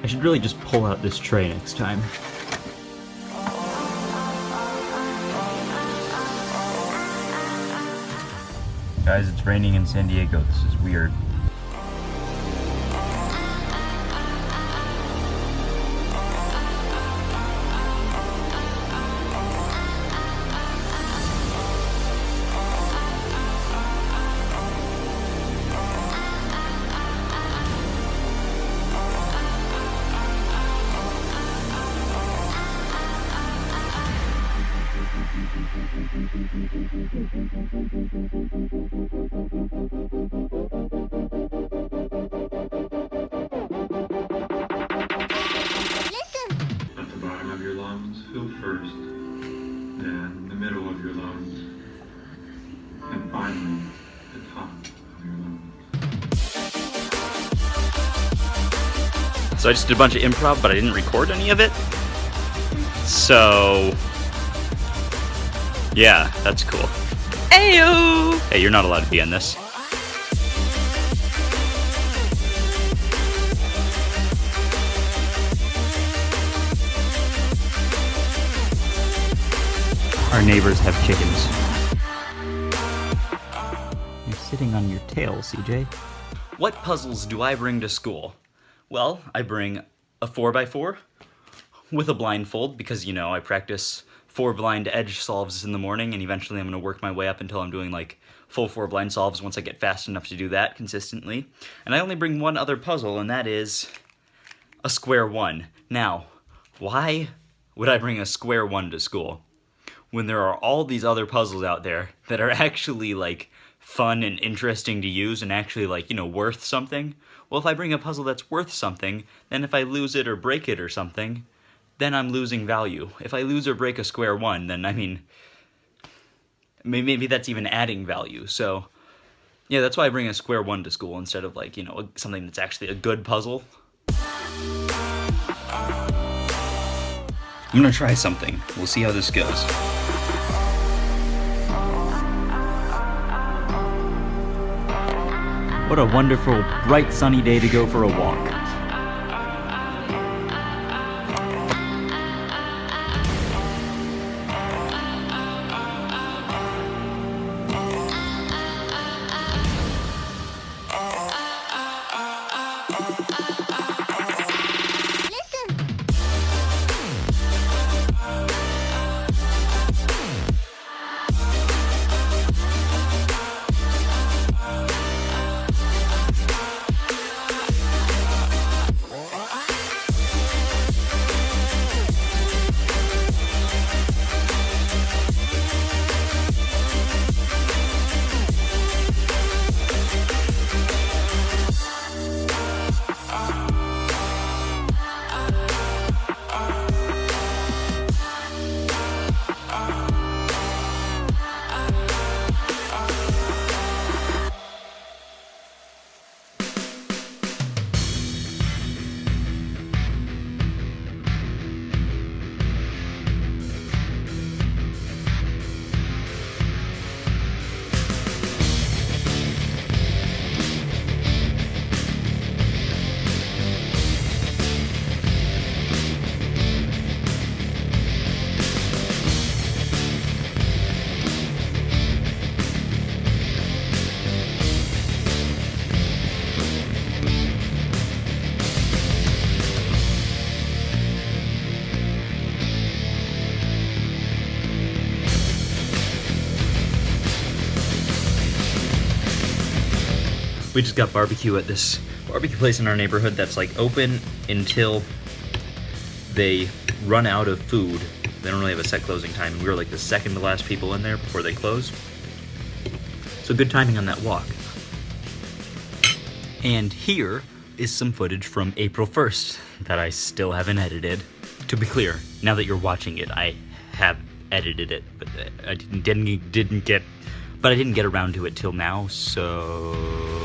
should really just pull out this tray next time. Guys, it's raining in San Diego. This is weird. At the bottom of your lungs, fill first, then the middle of your lungs, and finally the top of your lungs. So I just did a bunch of improv, but I didn't record any of it. So yeah, that's cool. Ayo! Hey, you're not allowed to be in this. Our neighbors have chickens. You're sitting on your tail, CJ. What puzzles do I bring to school? Well, I bring a 4x4 with a blindfold because, you know, I practice 4 blind edge solves in the morning, and eventually I'm going to work my way up until I'm doing like full 4 blind solves once I get fast enough to do that consistently. And I only bring one other puzzle, and that is a square one. Now, why would I bring a square one to school when there are all these other puzzles out there that are actually like fun and interesting to use and actually like, you know, worth something? Well, if I bring a puzzle that's worth something, then if I lose it or break it or something, then I'm losing value. If I lose or break a square one, then I mean, maybe that's even adding value. So yeah, that's why I bring a square one to school instead of like, you know, something that's actually a good puzzle. I'm gonna try something. We'll see how this goes. What a wonderful, bright, sunny day to go for a walk. We just got barbecue at this barbecue place in our neighborhood that's like open until they run out of food. They don't really have a set closing time, and we were like the second to last people in there before they closed. So good timing on that walk. And here is some footage from April 1st that I still haven't edited. To be clear, now that you're watching it, I have edited it, but I didn't get around to it till now, so...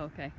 Oh, okay.